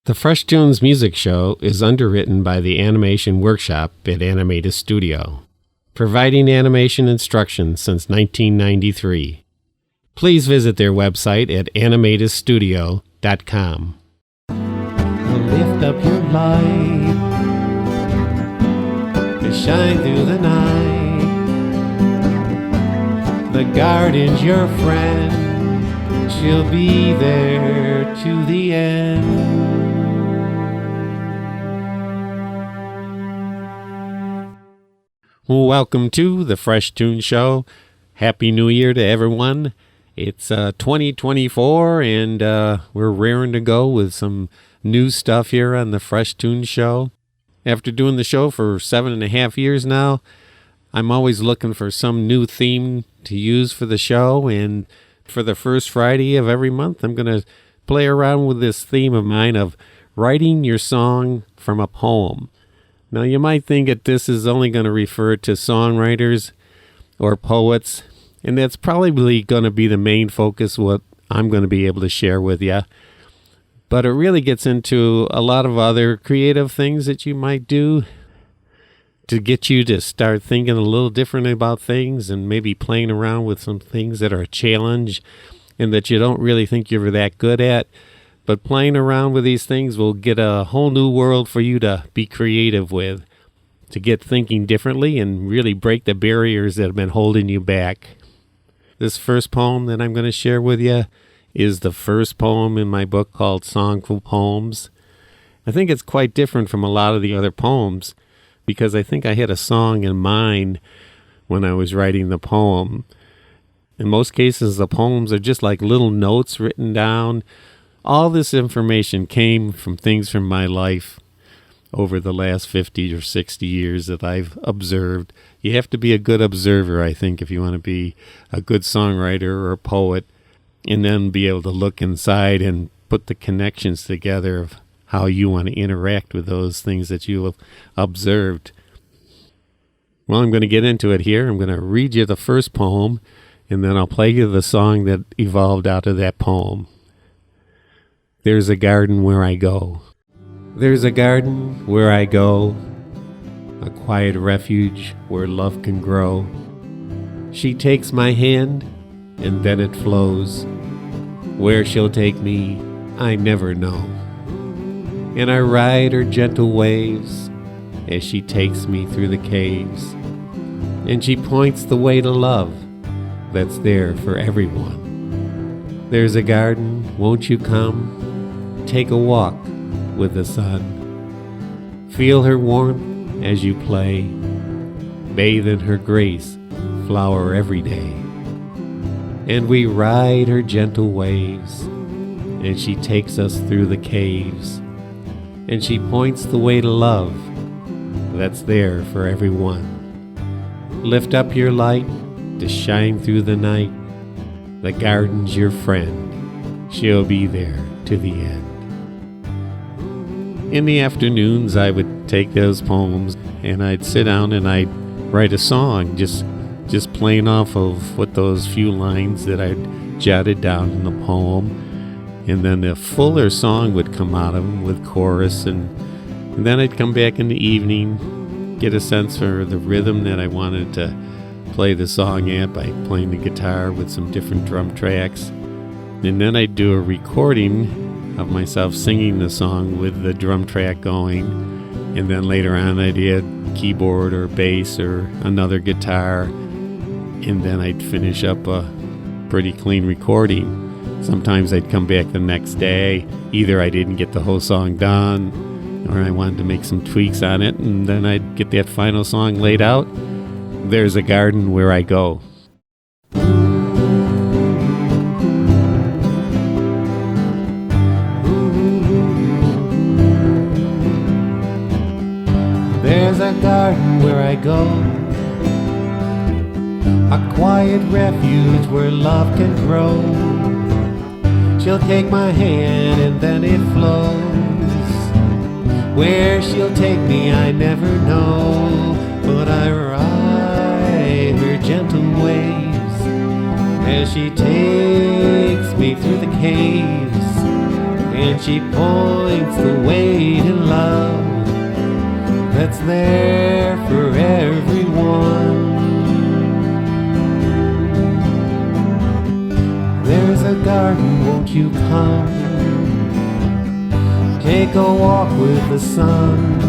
The Fresh Toones Music Show is underwritten by the Animation Workshop at Animated Studio, providing animation instruction since 1993. Please visit their website at animatedstudio.com. Lift up your light to shine through the night. The garden's your friend, she'll be there to the end. Welcome to the Fresh Toones Show. Happy New Year to everyone. It's 2024 and we're raring to go with some new stuff here on the Fresh Toones Show. After doing the show for 7.5 years now, I'm always looking for some new theme to use for the show, and for the first Friday of every month, I'm going to play around with this theme of mine of writing your song from a poem. Now, you might think that this is only going to refer to songwriters or poets, and that's probably going to be the main focus, what I'm going to be able to share with you. But it really gets into a lot of other creative things that you might do to get you to start thinking a little differently about things and maybe playing around with some things that are a challenge and that you don't really think you're that good at. But playing around with these things will get a whole new world for you to be creative with, to get thinking differently and really break the barriers that have been holding you back. This first poem that I'm going to share with you is the first poem in my book called Songful Poems. I think it's quite different from a lot of the other poems because I think I had a song in mind when I was writing the poem. In most cases, the poems are just like little notes written down. All this information came from things from my life over the last 50 or 60 years that I've observed. You have to be a good observer, I think, if you want to be a good songwriter or a poet, and then be able to look inside and put the connections together of how you want to interact with those things that you have observed. Well, I'm going to get into it here. I'm going to read you the first poem, and then I'll play you the song that evolved out of that poem. There's a garden where I go. There's a garden where I go, a quiet refuge where love can grow. She takes my hand, and then it flows. Where she'll take me, I never know. And I ride her gentle waves as she takes me through the caves. And she points the way to love that's there for everyone. There's a garden, won't you come? Take a walk with the sun. Feel her warmth as you play. Bathe in her grace, flower every day. And we ride her gentle waves, and she takes us through the caves. And she points the way to love that's there for everyone. Lift up your light to shine through the night. The garden's your friend. She'll be there to the end. In the afternoons, I would take those poems and I'd sit down and I'd write a song, just playing off of what those few lines that I'd jotted down in the poem. And then a fuller song would come out of them with chorus, and then I'd come back in the evening, get a sense for the rhythm that I wanted to play the song at by playing the guitar with some different drum tracks. And then I'd do a recording of myself singing the song with the drum track going, and then later on I'd add keyboard or bass or another guitar, and then I'd finish up a pretty clean recording. Sometimes I'd come back the next day, either I didn't get the whole song done or I wanted to make some tweaks on it, and then I'd get that final song laid out. There's a garden where I go. There's a garden where I go, a quiet refuge where love can grow. She'll take my hand and then it flows. Where she'll take me I never know, but I ride her gentle waves as she takes me through the caves. and she points the way to love that's there for everyone. There's a garden, won't you come? Take a walk with the sun.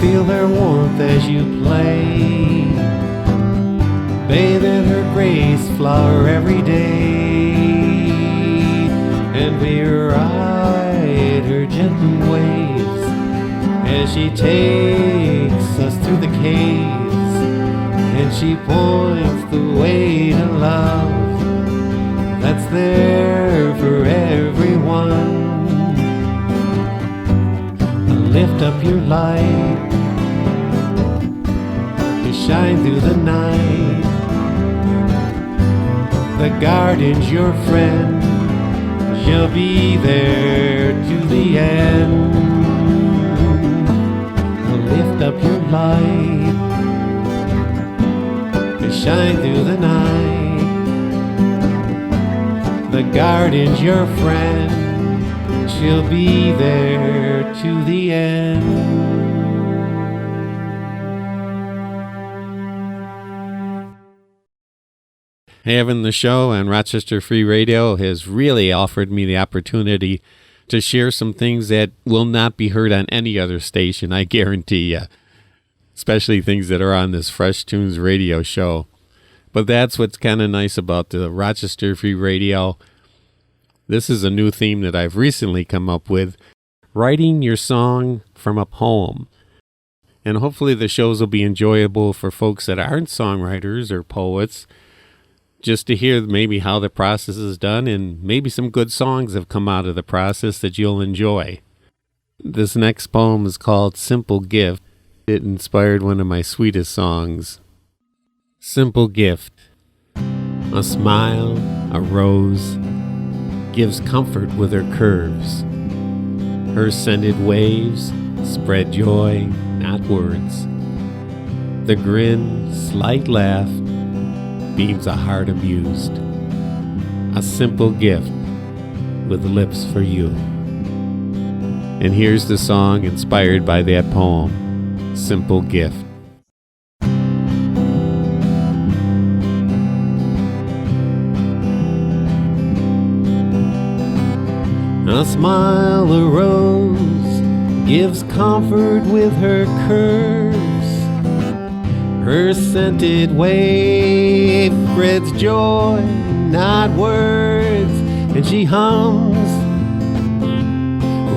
Feel her warmth as you play. Bathe in her grace, flower every day. And we ride her gentle waves as she takes us through the caves. And she points the way to love that's there for everyone. Lift up your light to shine through the night. The garden's your friend, she'll be there to the end. Lift up your light to shine through the night. The garden's your friend, she'll be there to the end. Having the show on Rochester Free Radio has really offered me the opportunity to share some things that will not be heard on any other station, I guarantee you. Especially things that are on this Fresh Tunes radio show. But that's what's kind of nice about the Rochester Free Radio. This is a new theme that I've recently come up with, writing your song from a poem. And hopefully the shows will be enjoyable for folks that aren't songwriters or poets, just to hear maybe how the process is done, and maybe some good songs have come out of the process that you'll enjoy. This next poem is called Simple Gift. It inspired one of my sweetest songs. Simple gift. A smile, a rose, gives comfort with her curves. Her scented waves spread joy, not words. The grin, slight laugh, beams a heart amused. A simple gift with lips for you. And here's the song inspired by that poem, Simple Gift. A smile, a rose, gives comfort with her curves. Her scented wave spreads joy, not words, and she hums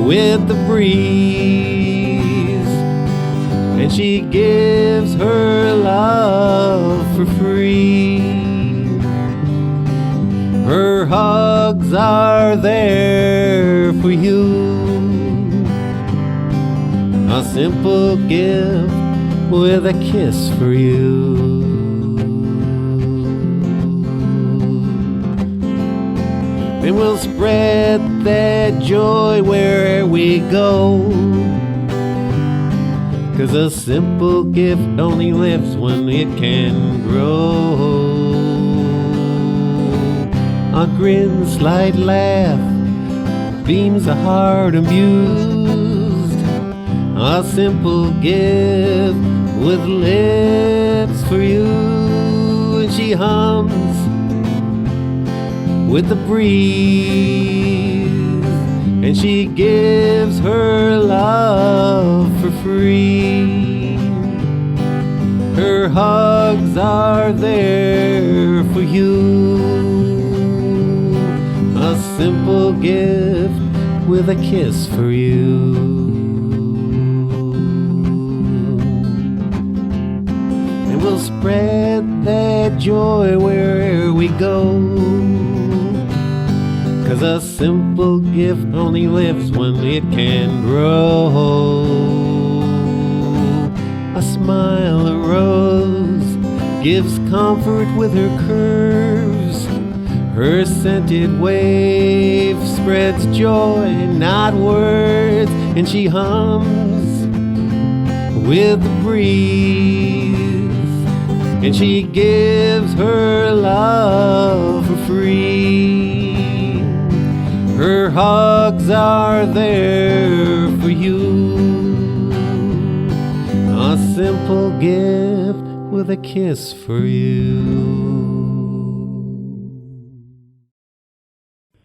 with the breeze. And she gives her love for free. Her hugs are there for you. A simple gift with a kiss for you. And we'll spread that joy wherever we go. 'Cause a simple gift only lives when it can grow. A grin, slight laugh, beams a heart amused. A simple gift with lips for you. And she hums with the breeze. And she gives her love for free. Her hugs are there for you. A simple gift with a kiss for you. And we'll spread that joy wherever we go. 'Cause a simple gift only lives when it can grow. A smile, a rose, gives comfort with her curves. Her scented wave spreads joy, not words, and she hums with the breeze. And she gives her love for free. Her hugs are there for you. A simple gift with a kiss for you.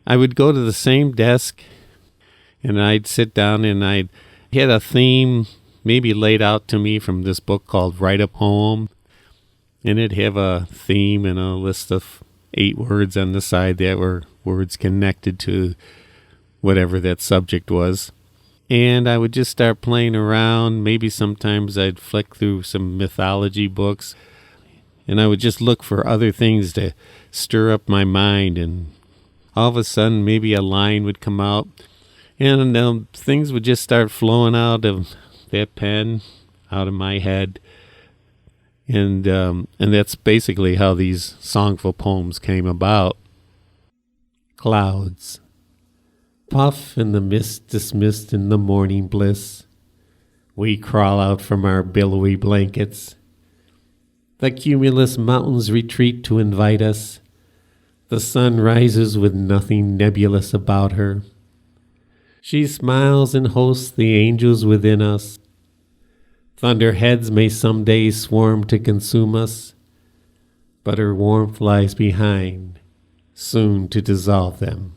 I would go to the same desk and I'd sit down and I'd had a theme maybe laid out to me from this book called Write a Poem. And it'd have a theme and a list of 8 words on the side that were words connected to whatever that subject was. And I would just start playing around. Maybe sometimes I'd flick through some mythology books. And I would just look for other things to stir up my mind. And all of a sudden, maybe a line would come out. And things would just start flowing out of that pen, out of my head. And that's basically how these songful poems came about. Clouds. Puff in the mist dismissed in the morning bliss. We crawl out from our billowy blankets. The cumulus mountains retreat to invite us. The sun rises with nothing nebulous about her. She smiles and hosts the angels within us. Thunderheads may someday swarm to consume us, but her warmth lies behind, soon to dissolve them.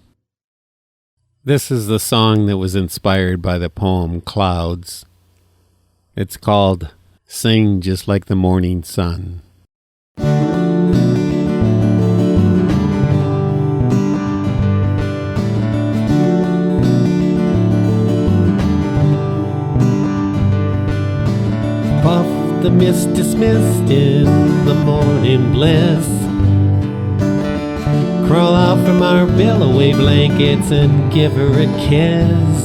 This is the song that was inspired by the poem Clouds. It's called Sing Just Like the Morning Sun. Puff the mist dismissed in the morning bliss. Crawl out from our billowy blankets and give her a kiss.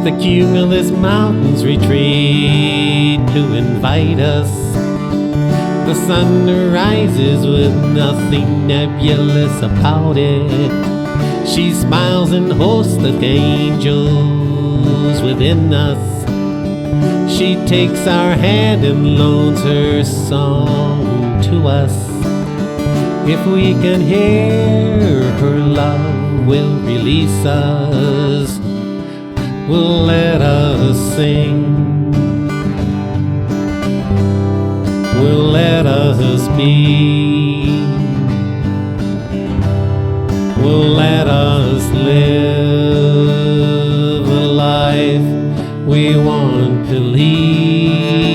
The cumulus mountains retreat to invite us. The sun rises with nothing nebulous about it. She smiles and hosts the angels within us. She takes our hand and loans her song to us. If we can hear her love will release us. Will let us sing. Will let us be. Will let us live a life we want to lead.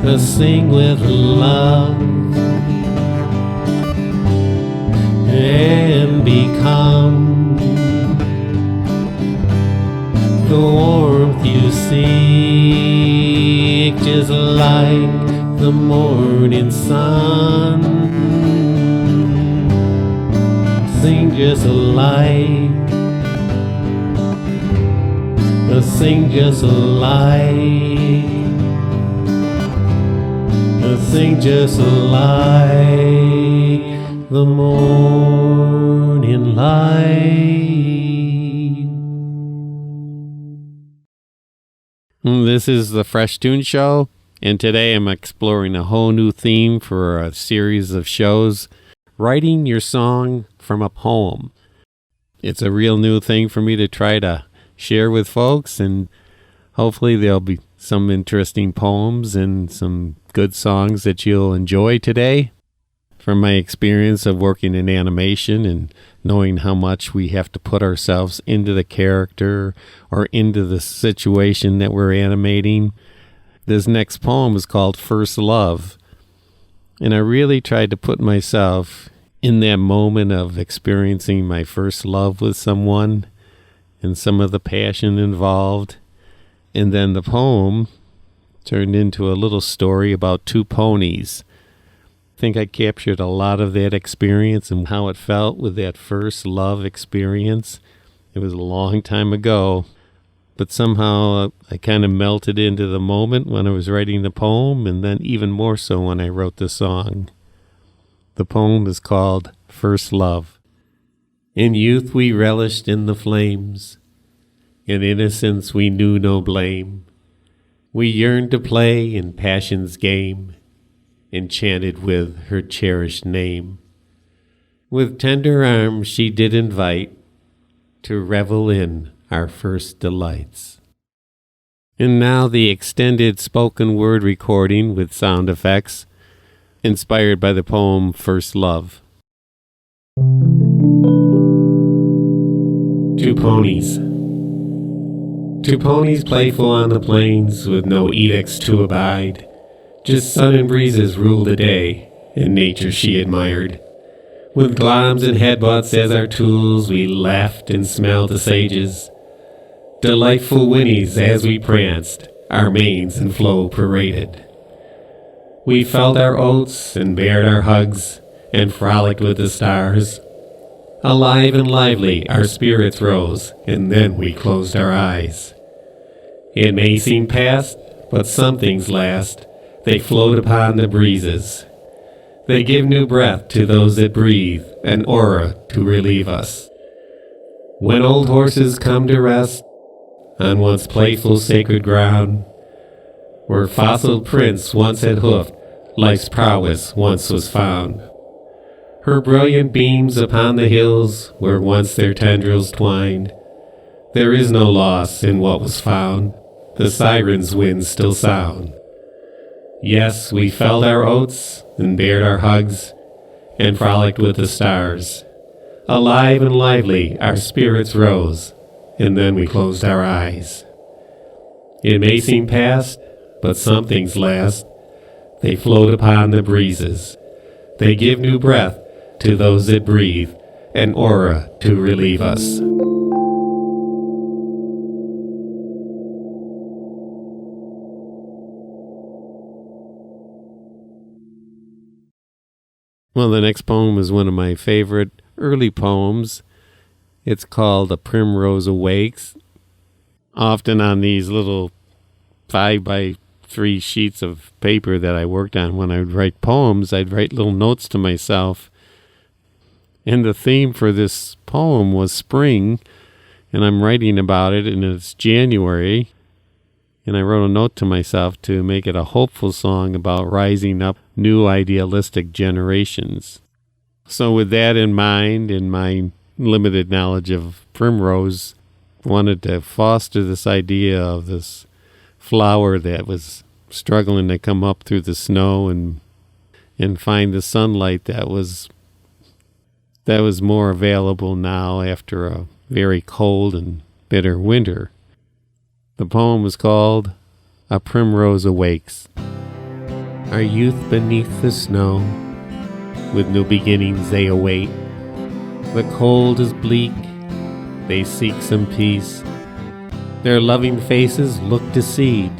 To sing with love and become the warmth you seek, just like the morning sun. Sing just like, sing just like, sing just like the morning light. This is the Fresh Toones Show, and today I'm exploring a whole new theme for a series of shows, writing your song from a poem. It's a real new thing for me to try to share with folks, and hopefully there'll be some interesting poems and some good songs that you'll enjoy today. From my experience of working in animation and knowing how much we have to put ourselves into the character or into the situation that we're animating, this next poem is called First Love. And I really tried to put myself in that moment of experiencing my first love with someone and some of the passion involved. And then the poem turned into a little story about 2 ponies. I think I captured a lot of that experience and how it felt with that first love experience. It was a long time ago, but somehow I kind of melted into the moment when I was writing the poem, and then even more so when I wrote the song. The poem is called First Love. In youth we relished in the flames. In innocence we knew no blame. We yearned to play in passion's game, enchanted with her cherished name. With tender arms she did invite to revel in our first delights. And now the extended spoken word recording with sound effects, inspired by the poem First Love. Two ponies. Two ponies playful on the plains with no edicts to abide. Just sun and breezes ruled the day, and nature she admired. With gloms and headbutts as our tools, we laughed and smelled the sages. Delightful whinnies as we pranced, our manes in flow paraded. We felt our oats and bared our hugs, and frolicked with the stars. Alive and lively our spirits rose, and then we closed our eyes. It may seem past, but some things last. They float upon the breezes. They give new breath to those that breathe, an aura to relieve us. When old horses come to rest on once playful sacred ground, where fossil prints once had hoofed, life's prowess once was found. Her brilliant beams upon the hills, where once their tendrils twined, there is no loss in what was found, the siren's winds still sound. Yes, we felled our oats and bared our hugs, and frolicked with the stars. Alive and lively our spirits rose, and then we closed our eyes. It may seem past, but some things last. They float upon the breezes. They give new breath to those that breathe, an aura to relieve us. Well, the next poem is one of my favorite early poems. It's called A Primrose Awakes. Often on these little 5x3 sheets of paper that I worked on when I would write poems, I'd write little notes to myself. And the theme for this poem was spring, and I'm writing about it, and it's January. And I wrote a note to myself to make it a hopeful song about rising up new idealistic generations. So with that in mind, and my limited knowledge of primrose, I wanted to foster this idea of this flower that was struggling to come up through the snow and find the sunlight that was more available now after a very cold and bitter winter. The poem is called A Primrose Awakes. Our youth beneath the snow, with new beginnings they await. The cold is bleak, they seek some peace. Their loving faces look to seed,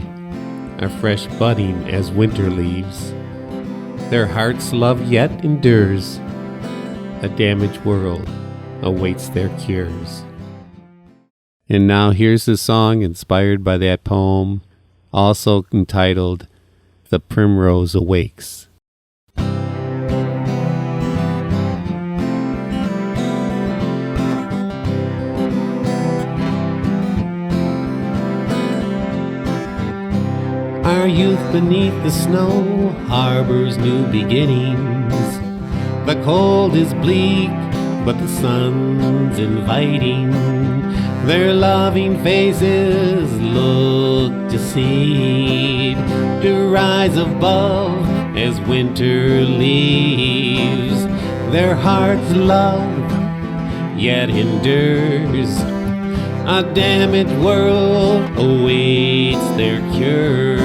are fresh budding as winter leaves. Their hearts' love yet endures, a damaged world awaits their cures. And now here's the song inspired by that poem, also entitled The Primrose Awakes. Our youth beneath the snow harbors new beginnings. The cold is bleak, but the sun's inviting. Their loving faces look to seed, to rise above as winter leaves. Their heart's love yet endures, a damaged world awaits their cure.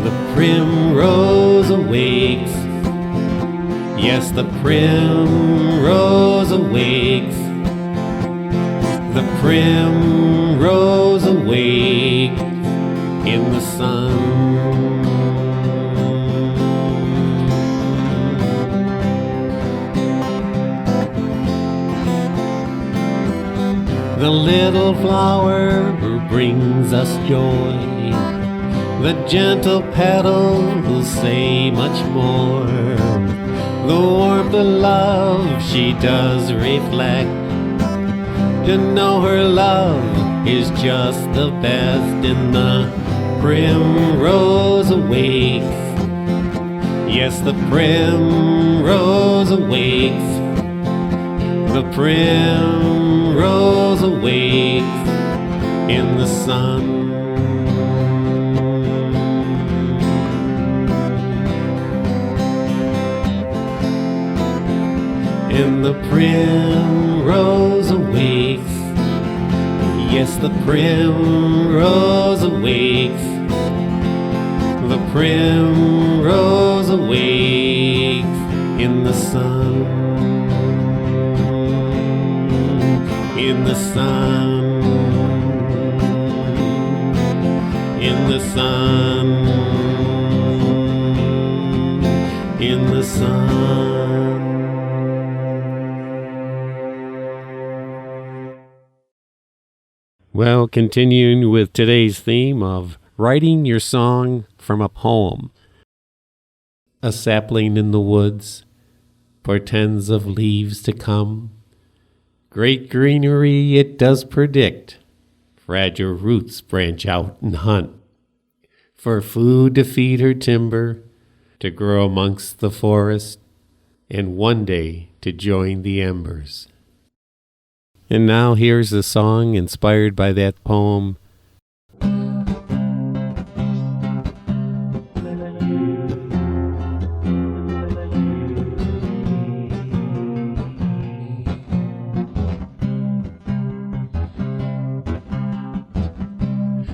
The primrose awakes, yes, the primrose awakes. The primrose awakes in the sun. The little flower brings us joy. The gentle petals say much more. The warmth of love she does reflect. To know her love is just the best, and the primrose awakes. Yes, the primrose awakes. The primrose awakes in the sun. And the primrose awakes. Yes, the primrose awakes. The primrose awakes in the sun. In the sun. In the sun. In the sun. Well, continuing with today's theme of writing your song from a poem. A sapling in the woods portends of leaves to come. Great greenery it does predict. Fragile roots branch out and hunt for food to feed her timber, to grow amongst the forest, and one day to join the embers. And now here's a song inspired by that poem.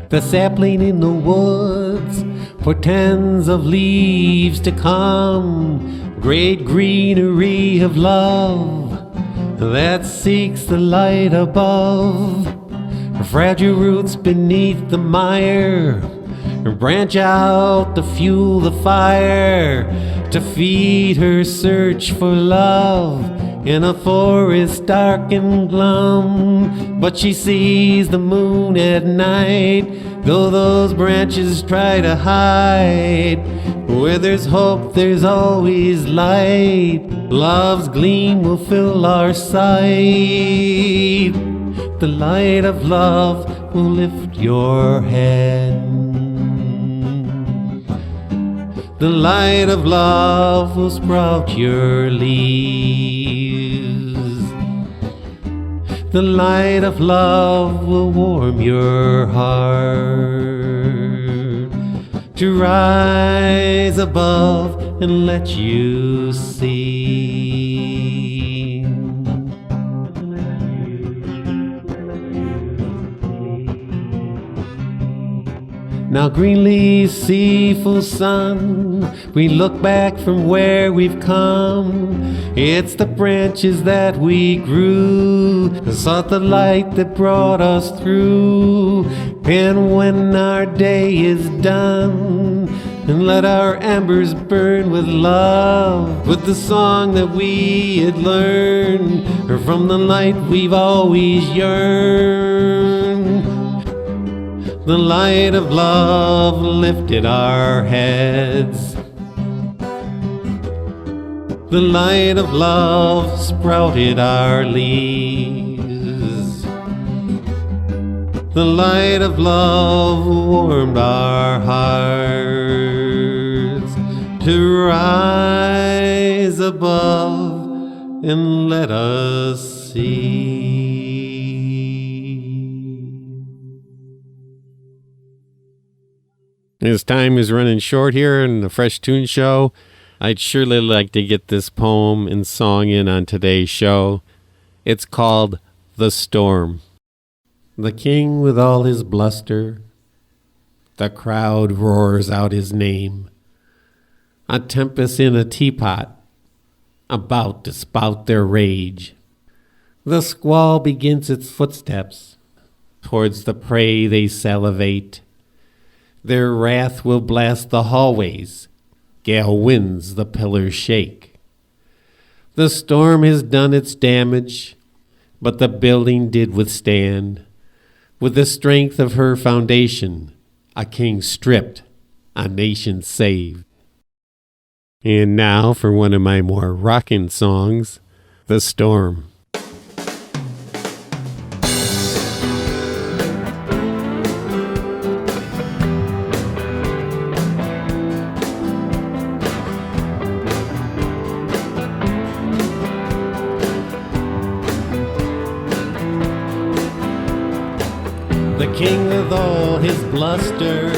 The sapling in the woods portends of leaves to come, great greenery of love that seeks the light above. Fragile roots beneath the mire branch out to fuel the fire, to feed her search for love in a forest dark and glum. But she sees the moon at night, though those branches try to hide. Where there's hope, there's always light. Love's gleam will fill our sight. The light of love will lift your head. The light of love will sprout your leaves. The light of love will warm your heart, to rise above and let you see. Now green leaves see full sun, we look back from where we've come. It's the branches that we grew, sought the light that brought us through. And when our day is done, and let our embers burn with love, with the song that we had learned from the light we've always yearned. The light of love lifted our heads. The light of love sprouted our leaves. The light of love warmed our hearts, to rise above and let us see. As time is running short here in the Fresh Toones Show, I'd surely like to get this poem and song in on today's show. It's called The Storm. The king with all his bluster, the crowd roars out his name. A tempest in a teapot, about to spout their rage. The squall begins its footsteps, towards the prey they salivate. Their wrath will blast the hallways, gale winds the pillars shake. The storm has done its damage, but the building did withstand. With the strength of her foundation, a king stripped, a nation saved. And now for one of my more rockin' songs, The Storm. the king with all his bluster.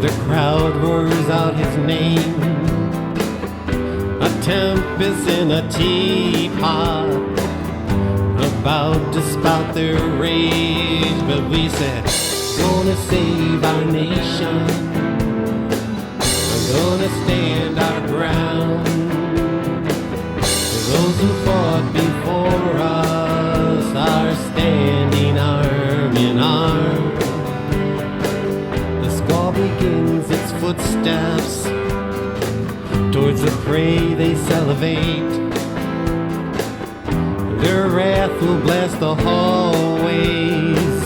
The crowd roars out his name. A tempest in a teapot, about to spout their rage. But we said, gonna save our nation, we're gonna stand our ground. Those who fought before us are standing arm in arm. The squall begins its footsteps towards the prey they salivate. Their wrath will blast the hallways,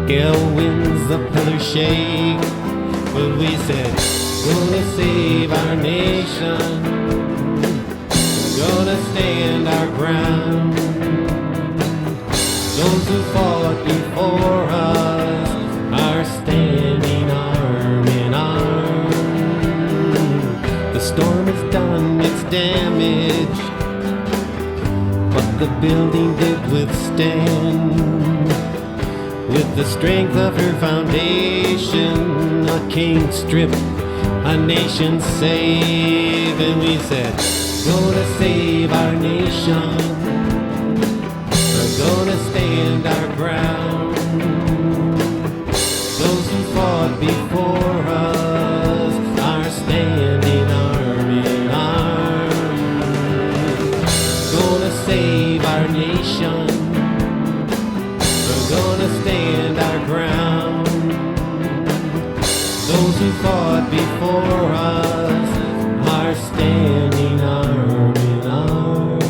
gale winds the pillars shake. But we said, gonna save our nation, gonna stand our ground. Those who fought before us are standing arm in arm. The storm has done its damage, but the building did withstand. With the strength of her foundation, a king stripped, a nation saved. And we said, gonna save our nation, we're gonna stand our ground. Those who fought before us are standing arm in arm. Gonna save our nation, we're gonna stand our ground. Those who fought before us are standing arm in arm.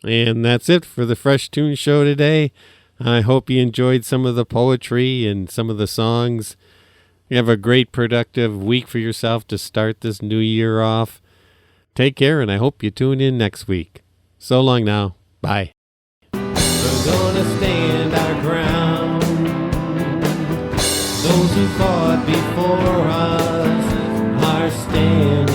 And that's it for the Fresh Toones Show today. I hope you enjoyed some of the poetry and some of the songs. You have a great productive week for yourself to start this new year off. Take care, and I hope you tune in next week. So long now. Bye. We're gonna stand our ground. Those who fought before us are standing